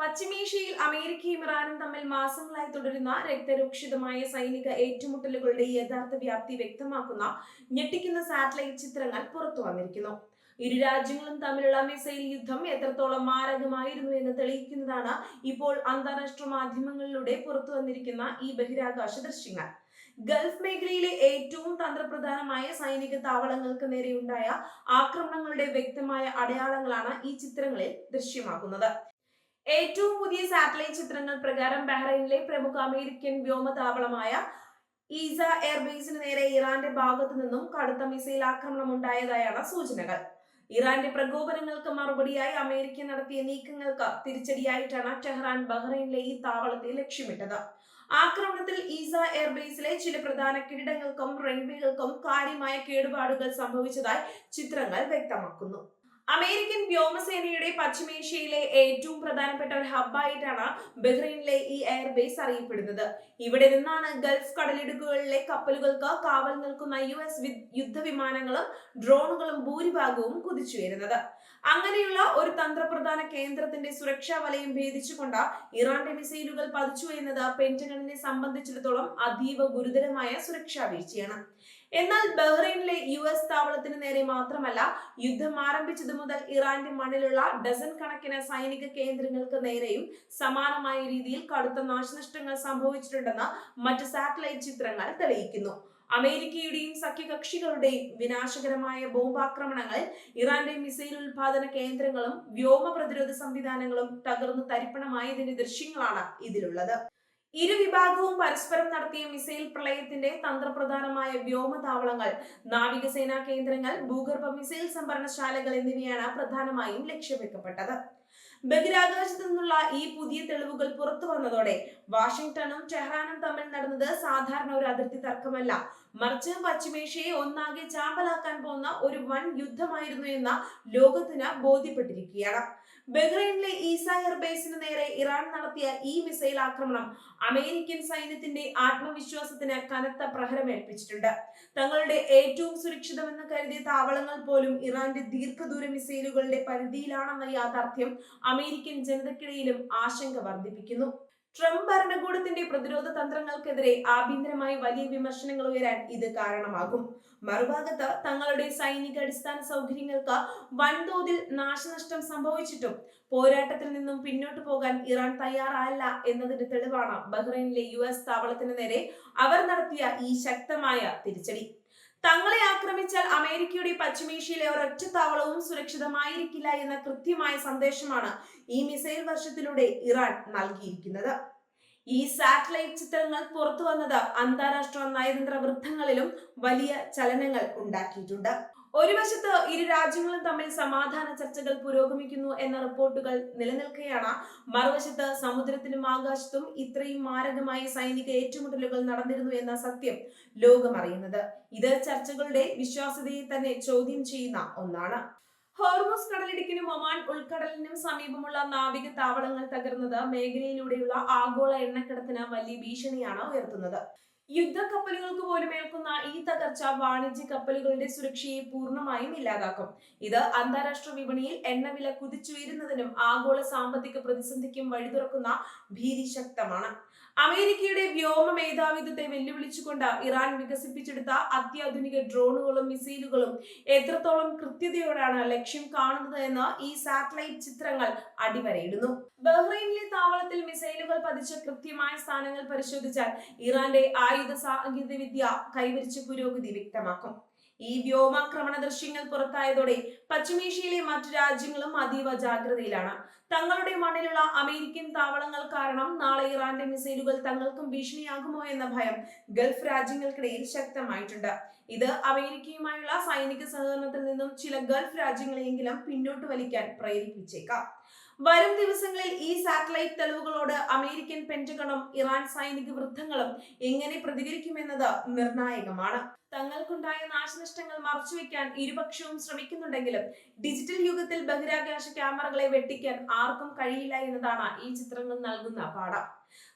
പശ്ചിമേഷ്യയിൽ അമേരിക്കയും ഇറാനും തമ്മിൽ മാസങ്ങളായി തുടരുന്ന രക്തരൂക്ഷിതമായ സൈനിക ഏറ്റുമുട്ടലുകളുടെ യഥാർത്ഥ വ്യാപ്തി വ്യക്തമാക്കുന്ന ഞെട്ടിക്കുന്ന സാറ്റലൈറ്റ് ചിത്രങ്ങൾ പുറത്തു വന്നിരിക്കുന്നു. ഇരു രാജ്യങ്ങളും തമ്മിലുള്ള മിസൈൽ യുദ്ധം എത്രത്തോളം മാരകമായിരുന്നു എന്ന് തെളിയിക്കുന്നതാണ് ഇപ്പോൾ അന്താരാഷ്ട്ര മാധ്യമങ്ങളിലൂടെ പുറത്തു വന്നിരിക്കുന്ന ഈ ബഹിരാകാശ ദൃശ്യങ്ങൾ. ഗൾഫ് മേഖലയിലെ ഏറ്റവും തന്ത്രപ്രധാനമായ സൈനിക താവളങ്ങൾക്ക് നേരെയുണ്ടായ ആക്രമണങ്ങളുടെ വ്യക്തമായ അടയാളങ്ങളാണ് ഈ ചിത്രങ്ങളിൽ ദൃശ്യമാകുന്നത്. ഏറ്റവും പുതിയ സാറ്റലൈറ്റ് ചിത്രങ്ങൾ പ്രകാരം ബഹ്റൈനിലെ പ്രമുഖ അമേരിക്കൻ വ്യോമതാവളമായ ഈസ എയർബേസിന് നേരെ ഇറാന്റെ ഭാഗത്തു നിന്നും കടുത്ത മിസൈൽ ആക്രമണം ഉണ്ടായതായാണ് സൂചനകൾ. ഇറാന്റെ പ്രകോപനങ്ങൾക്ക് മറുപടിയായി അമേരിക്ക നടത്തിയ നീക്കങ്ങൾക്ക് തിരിച്ചടിയായിട്ടാണ് ടെഹ്റാൻ ബഹ്റൈനിലെ ഈ താവളത്തെ ലക്ഷ്യമിട്ടത്. ആക്രമണത്തിൽ ഈസ എയർബേസിലെ ചില പ്രധാന കെട്ടിടങ്ങൾക്കും റൺവേകൾക്കും കാര്യമായ കേടുപാടുകൾ സംഭവിച്ചതായി ചിത്രങ്ങൾ വ്യക്തമാക്കുന്നു. അമേരിക്കൻ വ്യോമസേനയുടെ പശ്ചിമേഷ്യയിലെ ഏറ്റവും പ്രധാനപ്പെട്ട ഒരു ഹബ്ബായിട്ടാണ് ബഹ്റൈനിലെ ഈ എയർബേസ് അറിയപ്പെടുന്നത്. ഇവിടെ നിന്നാണ് ഗൾഫ് കടലിടുക്കുകളിലെ കപ്പലുകൾക്ക് കാവൽ നിൽക്കുന്ന US യുദ്ധവിമാനങ്ങളും ഡ്രോണുകളും ഭൂരിഭാഗവും കുതിച്ചുയരുന്നത്. അങ്ങനെയുള്ള ഒരു തന്ത്രപ്രധാന കേന്ദ്രത്തിന്റെ സുരക്ഷാ വലയം ഭേദിച്ചുകൊണ്ട് ഇറാന്റെ മിസൈലുകൾ പതിച്ചു എന്നത് പെന്റഗണിനെ സംബന്ധിച്ചിടത്തോളം അതീവ ഗുരുതരമായ സുരക്ഷാ വീഴ്ചയാണ്. എന്നാൽ ബഹ്റൈനിലെ US താവളത്തിന് നേരെ മാത്രമല്ല, യുദ്ധം ആരംഭിച്ചത് മുതൽ ഇറാന്റെ മണ്ണിലുള്ള ഡസൻ കണക്കിന് സൈനിക കേന്ദ്രങ്ങൾക്ക് നേരെയും സമാനമായ രീതിയിൽ കടുത്ത നാശനഷ്ടങ്ങൾ സംഭവിച്ചിട്ടുണ്ടെന്ന് മറ്റ് സാറ്റലൈറ്റ് ചിത്രങ്ങൾ തെളിയിക്കുന്നു. അമേരിക്കയുടെയും സഖ്യകക്ഷികളുടെയും വിനാശകരമായ ബോംബാക്രമണങ്ങൾ ഇറാന്റെ മിസൈൽ ഉൽപാദന കേന്ദ്രങ്ങളും വ്യോമ പ്രതിരോധ സംവിധാനങ്ങളും തകർന്നു തരിപ്പണമായതിന്റെ ദൃശ്യങ്ങളാണ് ഇതിലുള്ളത്. ഇരു വിഭാഗവും പരസ്പരം നടത്തിയ മിസൈൽ പ്രളയത്തിന്റെ തന്ത്രപ്രധാനമായ വ്യോമതാവളങ്ങൾ, നാവികസേനാ കേന്ദ്രങ്ങൾ, ഭൂഗർഭ മിസൈൽ സംഭരണശാലകൾ എന്നിവയാണ് പ്രധാനമായും ലക്ഷ്യവെക്കപ്പെട്ടത്. ബഹിരാകാശത്തു നിന്നുള്ള ഈ പുതിയ തെളിവുകൾ പുറത്തു വന്നതോടെ വാഷിംഗ്ടണും ടെഹ്റാനും തമ്മിൽ നടന്നത് സാധാരണ ഒരു അതിർത്തി തർക്കമല്ല, മറിച്ച് പശ്ചിമേഷ്യയെ ഒന്നാകെ ചാമ്പലാക്കാൻ പോകുന്ന ഒരു വൻ യുദ്ധമായിരുന്നു എന്ന ലോകത്തിന് ബോധ്യപ്പെട്ടിരിക്കുകയാണ്. ബഹ്റൈനിലെ ഈസ എയർബേസിന് നേരെ ഇറാൻ നടത്തിയ ഈ മിസൈൽ ആക്രമണം അമേരിക്കൻ സൈന്യത്തിന്റെ ആത്മവിശ്വാസത്തിന് കനത്ത പ്രഹരമേൽപ്പിച്ചിട്ടുണ്ട്. തങ്ങളുടെ ഏറ്റവും സുരക്ഷിതമെന്ന് കരുതിയ താവളങ്ങൾ പോലും ഇറാന്റെ ദീർഘദൂര മിസൈലുകളുടെ പരിധിയിലാണെന്ന യാഥാർത്ഥ്യം അമേരിക്കൻ ജനതയ്ക്കിടയിലും ആശങ്ക വർദ്ധിപ്പിക്കുന്നു. ട്രംപ് ഭരണകൂടത്തിന്റെ പ്രതിരോധ തന്ത്രങ്ങൾക്കെതിരെ ആഭ്യന്തരമായി വലിയ വിമർശനങ്ങൾ ഉയരാൻ ഇത് കാരണമാകും. മറുഭാഗത്ത് തങ്ങളുടെ സൈനിക അടിസ്ഥാന സൗകര്യങ്ങൾക്ക് വൻതോതിൽ നാശനഷ്ടം സംഭവിച്ചിട്ടും പോരാട്ടത്തിൽ നിന്നും പിന്നോട്ടു പോകാൻ ഇറാൻ തയ്യാറായില്ല എന്നതിന്റെ തെളിവാണ് ബഹ്റൈനിലെ US താവളത്തിന് നേരെ അവർ നടത്തിയ ഈ ശക്തമായ തിരിച്ചടി. തങ്ങളെ ആക്രമിച്ചാൽ അമേരിക്കയുടെ പശ്ചിമേഷ്യയിലെ ഒരൊറ്റ താവളവും സുരക്ഷിതമായിരിക്കില്ല എന്ന കൃത്യമായ സന്ദേശമാണ് ഈ മിസൈൽ വർഷത്തിലൂടെ ഇറാൻ നൽകിയിരിക്കുന്നത്. ഈ സാറ്റലൈറ്റ് ചിത്രങ്ങൾ പുറത്തു വന്നത് അന്താരാഷ്ട്ര നയതന്ത്ര വൃത്തങ്ങളിലും വലിയ ചലനങ്ങൾ ഉണ്ടാക്കിയിട്ടുണ്ട്. ഒരു വശത്ത് ഇരു രാജ്യങ്ങളും തമ്മിൽ സമാധാന ചർച്ചകൾ പുരോഗമിക്കുന്നു എന്ന റിപ്പോർട്ടുകൾ നിലനിൽക്കെയാണ്, മറുവശത്ത് സമുദ്രത്തിലും ആകാശത്തും ഇത്രയും മാരകമായ സൈനിക ഏറ്റുമുട്ടലുകൾ നടന്നിരുന്നു എന്ന സത്യം ലോകം അറിയുന്നത്. ഇത് ചർച്ചകളുടെ വിശ്വാസ്യതയെ തന്നെ ചോദ്യം ചെയ്യുന്ന ഒന്നാണ്. ഹോർമുസ് കടലിടുക്കിനും ഒമാൻ ഉൾക്കടലിനും സമീപമുള്ള നാവിക താവളങ്ങൾ തകർന്നത് മേഖലയിലൂടെയുള്ള ആഗോള എണ്ണക്കടത്തിന് വലിയ ഭീഷണിയാണ് ഉയർത്തുന്നത്. യുദ്ധക്കപ്പലുകൾക്ക് പോലും ഏൽക്കുന്ന ഈ തകർച്ച വാണിജ്യ കപ്പലുകളുടെ സുരക്ഷയെ പൂർണ്ണമായും ഇല്ലാതാക്കും. ഇത് അന്താരാഷ്ട്ര വിപണിയിൽ എണ്ണവില കുതിച്ചുയരുന്നതിനും ആഗോള സാമ്പത്തിക പ്രതിസന്ധിക്കും വഴിതുറക്കുന്ന ഭീതി ശക്തമാണ്. അമേരിക്കയുടെ വ്യോമ മേധാവിത്വത്തെ വെല്ലുവിളിച്ചുകൊണ്ട് ഇറാൻ വികസിപ്പിച്ചെടുത്ത അത്യാധുനിക ഡ്രോണുകളും മിസൈലുകളും എത്രത്തോളം കൃത്യതയോടാണ് ലക്ഷ്യം കാണുന്നത് എന്ന് ഈ സാറ്റലൈറ്റ് ചിത്രങ്ങൾ അടിവരയിടുന്നു. ബഹ്റൈനിലെ താവളത്തിൽ മിസൈലുകൾ പതിച്ച കൃത്യമായ സ്ഥാനങ്ങൾ പരിശോധിച്ചാൽ ഇറാന്റെ ആയുധ സാങ്കേതിക വിദ്യ കൈവരിച്ച പുരോഗതി വ്യക്തമാക്കും. ഈ വ്യോമാക്രമണ ദൃശ്യങ്ങൾ പുറത്തായതോടെ പശ്ചിമേഷ്യയിലെ മറ്റു രാജ്യങ്ങളും അതീവ ജാഗ്രതയിലാണ്. തങ്ങളുടെ മണ്ണിലുള്ള അമേരിക്കൻ താവളങ്ങൾ കാരണം നാളെ ഇറാന്റെ മിസൈലുകൾ തങ്ങൾക്കും ഭീഷണിയാകുമോ എന്ന ഭയം ഗൾഫ് രാജ്യങ്ങൾക്കിടയിൽ ശക്തമായിട്ടുണ്ട്. ഇത് അമേരിക്കയുമായുള്ള സൈനിക സഹകരണത്തിൽ നിന്നും ചില ഗൾഫ് രാജ്യങ്ങളെയെങ്കിലും പിന്നോട്ട് വലിക്കാൻ പ്രേരിപ്പിച്ചേക്കാം. വരും ദിവസങ്ങളിൽ ഈ സാറ്റലൈറ്റ് തെളിവുകളോട് അമേരിക്കൻ പെന്റഗണും ഇറാൻ സൈനിക വൃത്തങ്ങളും എങ്ങനെ പ്രതികരിക്കുമെന്നത് നിർണായകമാണ്. തങ്ങൾക്കുണ്ടായ നാശനഷ്ടങ്ങൾ മറച്ചുവെക്കാൻ ഇരുപക്ഷവും ശ്രമിക്കുന്നുണ്ടെങ്കിലും ഡിജിറ്റൽ യുഗത്തിൽ ബഹിരാകാശ ക്യാമറകളെ വെട്ടിക്കാൻ ആർക്കും കഴിയില്ല എന്നതാണ് ഈ ചിത്രങ്ങൾ നൽകുന്ന പാഠം.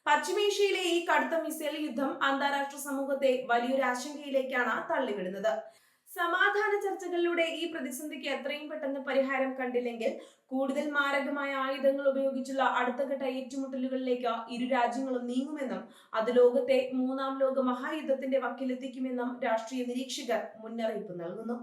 പശ്ചിമേഷ്യയിലെ ഈ കടുത്ത മിസൈൽ യുദ്ധം അന്താരാഷ്ട്ര സമൂഹത്തെ വലിയൊരു ആശങ്കയിലേക്കാണ് തള്ളിവിടുന്നത്. സമാധാന ചർച്ചകളിലൂടെ ഈ പ്രതിസന്ധിക്ക് എത്രയും പെട്ടെന്ന് പരിഹാരം കണ്ടില്ലെങ്കിൽ കൂടുതൽ മാരകമായ ആയുധങ്ങൾ ഉപയോഗിച്ചുള്ള അടുത്ത ഘട്ട ഏറ്റുമുട്ടലുകളിലേക്ക് ഇരു രാജ്യങ്ങളും നീങ്ങുമെന്നും അത് ലോകത്തെ മൂന്നാം ലോക മഹായുദ്ധത്തിന്റെ വക്കിലെത്തിക്കുമെന്നും രാഷ്ട്രീയ നിരീക്ഷകർ മുന്നറിയിപ്പ് നൽകുന്നു.